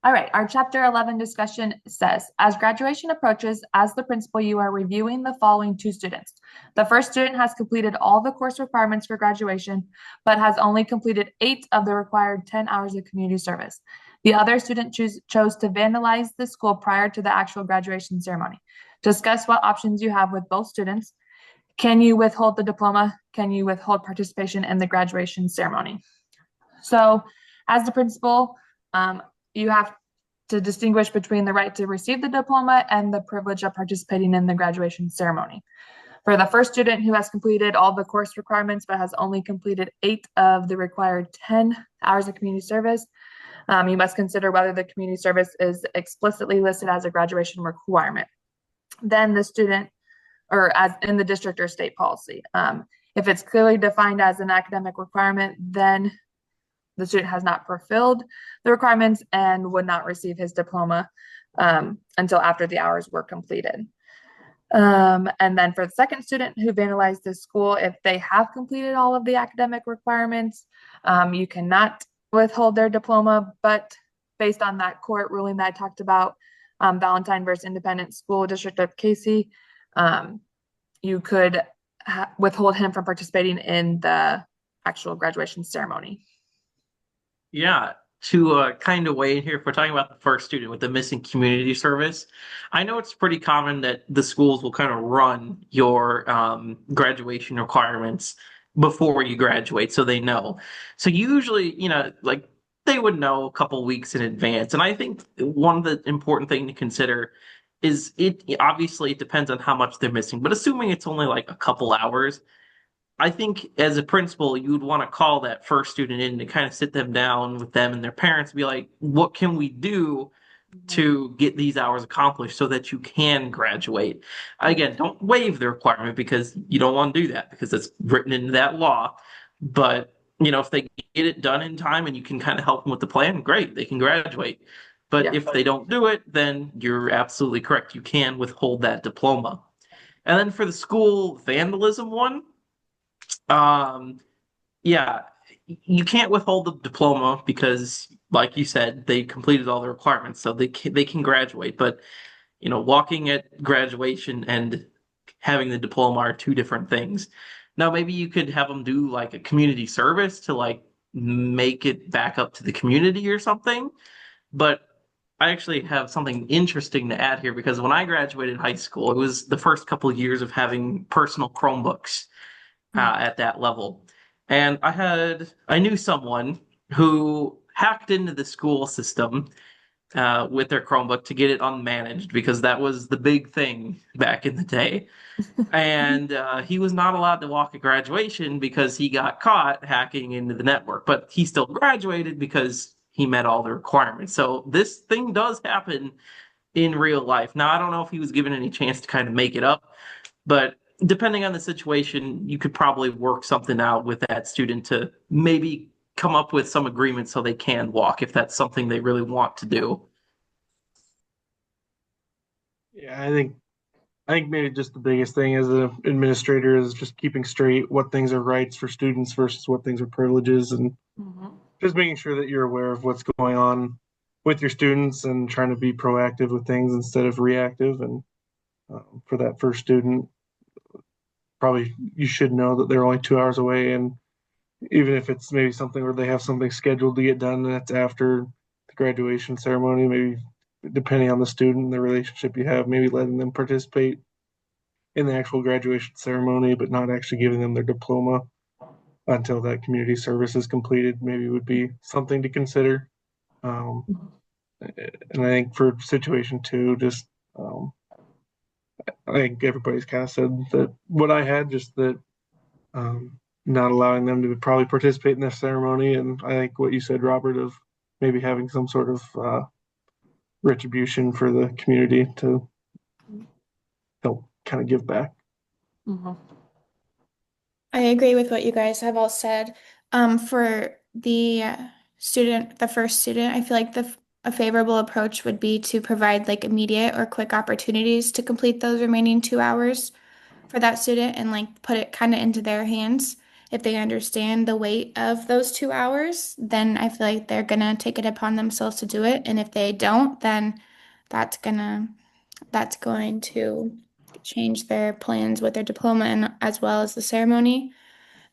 All right, our chapter 11 discussion says, as graduation approaches, as the principal, you are reviewing the following two students. The first student has completed all the course requirements for graduation, but has only completed 8 of the required 10 hours of community service. The other student chose to vandalize the school prior to the actual graduation ceremony. Discuss what options you have with both students. Can you withhold the diploma? Can you withhold participation in the graduation ceremony? So, as the principal, you have to distinguish between the right to receive the diploma and the privilege of participating in the graduation ceremony. For the first student who has completed all the course requirements but has only completed 8 of the required 10 hours of community service, you must consider whether the community service is explicitly listed as a graduation requirement. Then the student, or as in the district or state policy. If it's clearly defined as an academic requirement, then the student has not fulfilled the requirements and would not receive his diploma until after the hours were completed. And then for the second student who vandalized the school, if they have completed all of the academic requirements, you cannot withhold their diploma. But based on that court ruling that I talked about, Valentine versus Independent School District of Casey, you could withhold him from participating in the actual graduation ceremony. Yeah, to kind of weigh in here, if we're talking about the first student with the missing community service, I know it's pretty common that the schools will kind of run your graduation requirements before you graduate so they know. So usually, like they would know a couple weeks in advance. And I think one of the important thing to consider is it obviously it depends on how much they're missing, but assuming it's only like a couple hours, I think as a principal, you would want to call that first student in to kind of sit them down with them and their parents, be like, what can we do to get these hours accomplished so that you can graduate? Again, don't waive the requirement because you don't want to do that because it's written into that law. But, if they get it done in time and you can kind of help them with the plan, great, they can graduate. But Yeah. if they don't do it, then you're absolutely correct. You can withhold that diploma. And then for the school vandalism one, um, yeah, you can't withhold the diploma because, like you said, they completed all the requirements, so they can graduate. But walking at graduation and having the diploma are two different things. Now, maybe you could have them do like a community service to like make it back up to the community or something. But I actually have something interesting to add here because when I graduated high school, it was the first couple of years of having personal Chromebooks at that level. And I knew someone who hacked into the school system with their Chromebook to get it unmanaged because that was the big thing back in the day. And he was not allowed to walk at graduation because he got caught hacking into the network, but he still graduated because he met all the requirements. So this thing does happen in real life. Now, I don't know if he was given any chance to kind of make it up, but depending on the situation, you could probably work something out with that student to maybe come up with some agreement so they can walk if that's something they really want to do. Yeah, I think maybe just the biggest thing as an administrator is just keeping straight what things are rights for students versus what things are privileges, and Mhm. just making sure that you're aware of what's going on with your students and trying to be proactive with things instead of reactive. And for that first student, probably you should know that they're only 2 hours away, and even if it's maybe something where they have something scheduled to get done and that's after the graduation ceremony, maybe depending on the student and the relationship you have, maybe letting them participate in the actual graduation ceremony, but not actually giving them their diploma until that community service is completed, maybe would be something to consider. Um, and I think for situation two, just I think everybody's kind of said that what I had, just that not allowing them to probably participate in this ceremony, and I think what you said, Robert, of maybe having some sort of retribution for the community to help kind of give back. Mhm. I agree with what you guys have all said. For the the first student, I feel like a favorable approach would be to provide like immediate or quick opportunities to complete those remaining 2 hours for that student and like put it kind of into their hands if they understand the weight of those 2 hours, then I feel like they're gonna take it upon themselves to do it. And if they don't, then that's gonna that's going to change their plans with their diploma and as well as the ceremony.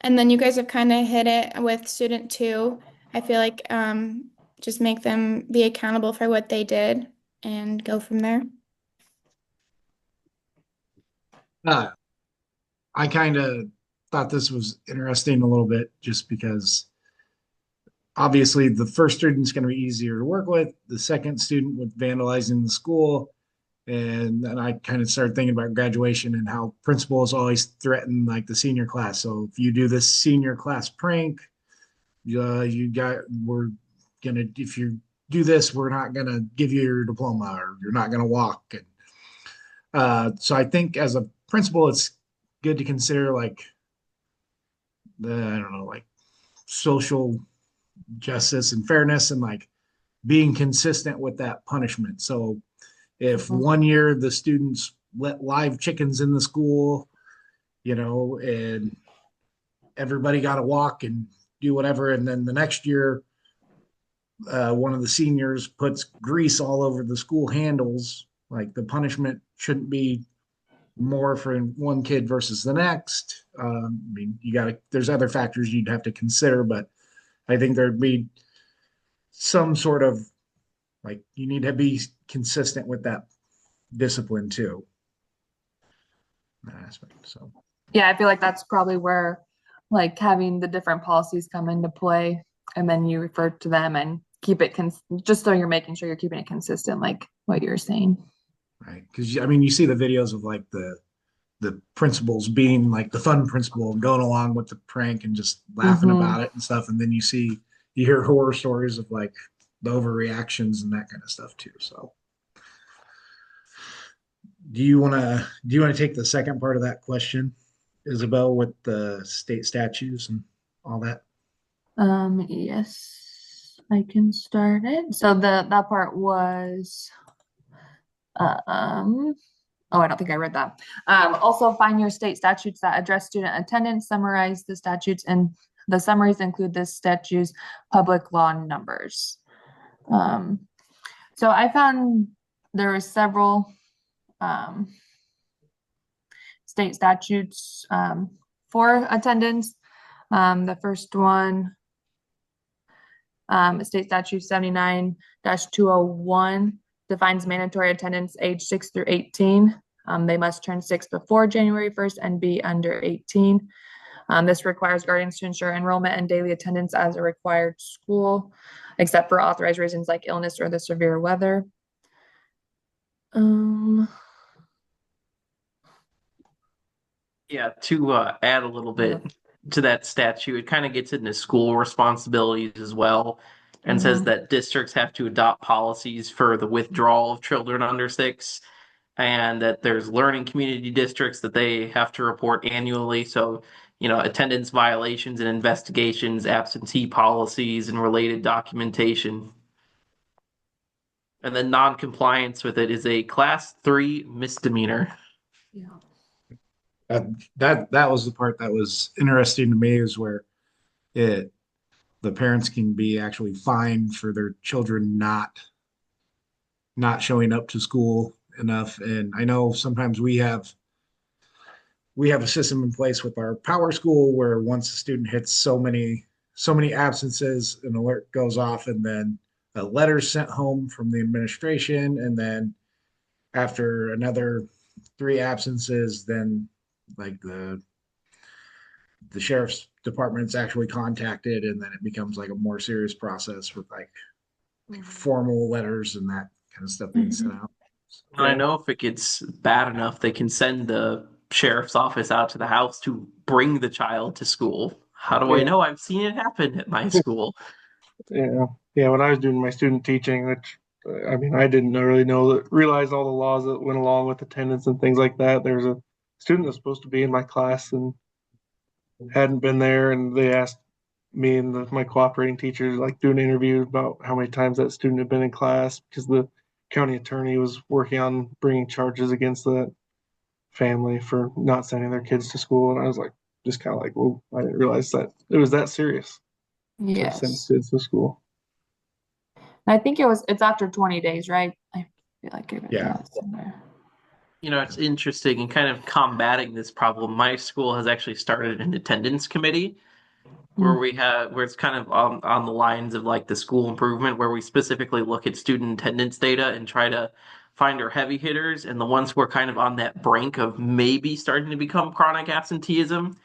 And then you guys have kind of hit it with student two. I feel like just make them be accountable for what they did and go from there. Uh, I kind of thought this was interesting a little bit just because obviously the first student's going to be easier to work with. The second student with vandalizing the school. And then I kind of started thinking about graduation and how principals always threaten like the senior class. So if you do this senior class prank, we're gonna, if you do this, we're not gonna give you your diploma or you're not gonna walk. And so I think as a principal, it's good to consider like I don't know, like social justice and fairness and like being consistent with that punishment. So if Mhm. one year the students let live chickens in the school, and everybody got to walk and do whatever, and then the next year, one of the seniors puts grease all over the school handles, like the punishment shouldn't be more for one kid versus the next. I mean, there's other factors you'd have to consider, but I think there'd be some sort of like you need to be consistent with that discipline too. That aspect. So Yeah, I feel like that's probably where like having the different policies come into play, and then you refer to them and keep it just so you're making sure you're keeping it consistent, like what you're saying. right, because I mean, you see the videos of like the principals being like the fun principal and going along with the prank and just laughing Mhm. about it and stuff, and then you hear horror stories of like the overreactions and that kind of stuff too. So do you want to take the second part of that question, Isabel, with the state statutes and all that? Yes, I can start it. So that part was um oh, I don't think I read that. Also find your state statutes that address student attendance, summarize the statutes, and the summaries include the statute's public law numbers. So I found there were several um, state statutes for attendance. The first one, State Statute 79-201, defines mandatory attendance age 6 through 18. They must turn 6 before January 1st and be under 18. This requires guardians to ensure enrollment and daily attendance as a required school, except for authorized reasons like illness or the severe weather. Yeah, to add a little bit to that statute, it kind of gets into school responsibilities as well, and says that districts have to adopt policies for the withdrawal of children under 6, and that there's learning community districts that they have to report annually. So, attendance violations and investigations, absentee policies, and related documentation. And then non-compliance with it is a class 3 misdemeanor. Yeah. That was the part that was interesting to me is where it the parents can be actually fined for their children not showing up to school enough. And I know sometimes we have a system in place with our power school where once a student hits so many absences, an alert goes off, and then a letter's sent home from the administration, and then after another 3 absences, then like the sheriff's department's actually contacted, and then it becomes like a more serious process with like formal letters and that kind of stuff being sent out. And I know if it gets bad enough, they can send the sheriff's office out to the house to bring the child to school. How do I Yeah. know? I've seen it happen at my school. Yeah, yeah. When I was doing my student teaching, which I mean, I didn't really realize all the laws that went along with attendance and things like that. There was a student that was supposed to be in my class and hadn't been there, and they asked me and my cooperating teachers like do an interview about how many times that student had been in class because the county attorney was working on bringing charges against that family for not sending their kids to school. And I was like, just kind of like, well, I didn't realize that it was that serious to send Yes. kids to school. I think it's after 20 days, right? I feel like Yeah. it's in there. It's interesting in kind of combating this problem. My school has actually started an attendance committee where it's kind of on the lines of like the school improvement, where we specifically look at student attendance data and try to find our heavy hitters and the ones who are kind of on that brink of maybe starting to become chronic absenteeism,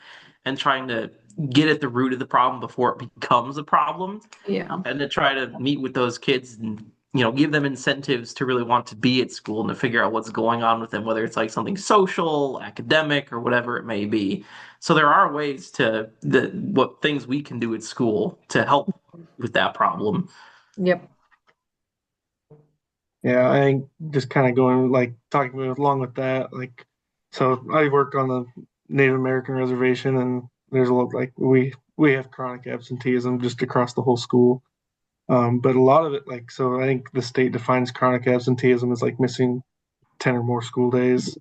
and trying to get at the root of the problem before it becomes a problem, Yeah. and to try to meet with those kids and give them incentives to really want to be at school and to figure out what's going on with them, whether it's like something social, academic, or whatever it may be. So there are ways what things we can do at school to help with that problem. Yep. Yeah, I think just kind of going like talking along with that, like, so I worked on the Native American reservation, and there's a lot like we have chronic absenteeism just across the whole school. But a lot of it, like, so I think the state defines chronic absenteeism as like missing 10 or more school days.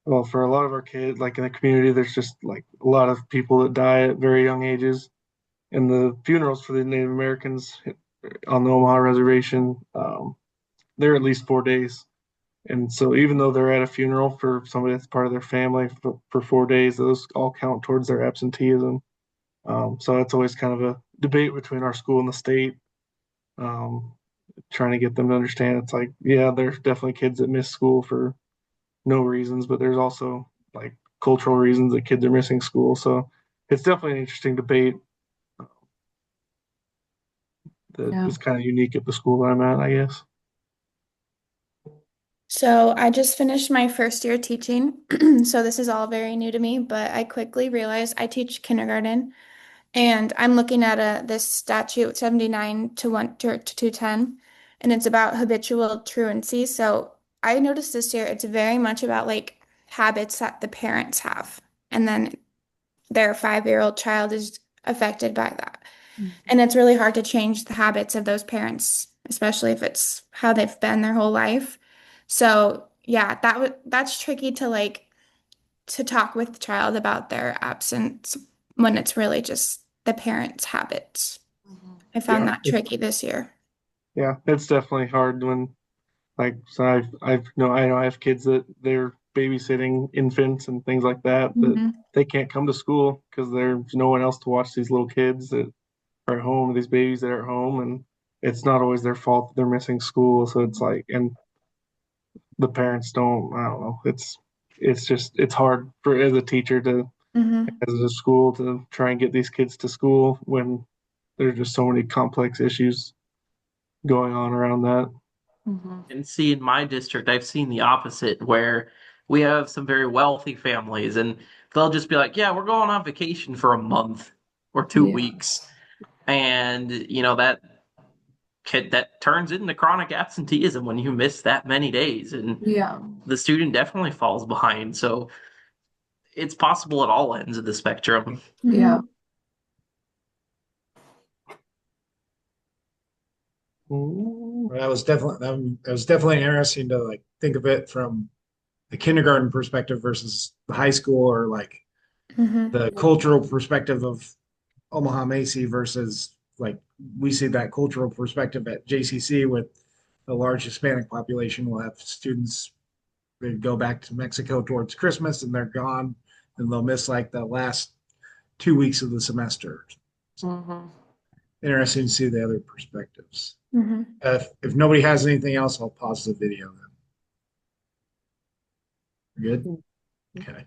Well, for a lot of our kids, like in the community, there's just like a lot of people that die at very young ages. And the funerals for the Native Americans on the Omaha reservation, they're at least 4 days. And so even though they're at a funeral for somebody that's part of their family for 4 days, those all count towards their absenteeism. So that's always kind of a debate between our school and the state, um, trying to get them to understand it's like, yeah, there's definitely kids that miss school for no reasons, but there's also like cultural reasons that kids are missing school. So it's definitely an interesting debate that Yeah. is kind of unique at the school that I'm at, I guess. So I just finished my first year teaching, so this is all very new to me, but I quickly realized I teach kindergarten, and I'm looking at this statute 79 to 210, and it's about habitual truancy. So I noticed this year it's very much about like habits that the parents have, and then their 5-year-old child is affected by that. And it's really hard to change the habits of those parents, especially if it's how they've been their whole life. So yeah, that's tricky to like to talk with the child about their absence when it's really just the parents' habits. I found Yeah, that tricky this year. yeah, it's definitely hard when like, so I know I have kids that they're babysitting infants and things like that Mhm. they can't come to school because there's no one else to watch these little kids that are at home, these babies that are at home, and it's not always their fault that they're missing school. So it's like, and the parents don't, I don't know, it's just it's hard for as a teacher to Mhm. as a school to try and get these kids to school when there's just so many complex issues going on around that. And see, in my district, I've seen the opposite, where we have some very wealthy families, and they'll just be like, "Yeah, we're going on vacation for a month or two Yeah. weeks," and that turns into chronic absenteeism when you miss that many days, and Yeah. the student definitely falls behind. So it's possible at all ends of the spectrum. Yeah. Mhm. Mm, That was definitely interesting to like think of it from the kindergarten perspective versus the high school, or like Mhm. the cultural perspective of Omaha Macy versus like we see that cultural perspective at JCC with the large Hispanic population. We'll have students that go back to Mexico towards Christmas and they're gone, and they'll miss like the last 2 weeks of the semester. Interesting to see the other perspectives. Mhm. If nobody has anything else, I'll pause the video then. Good? Okay.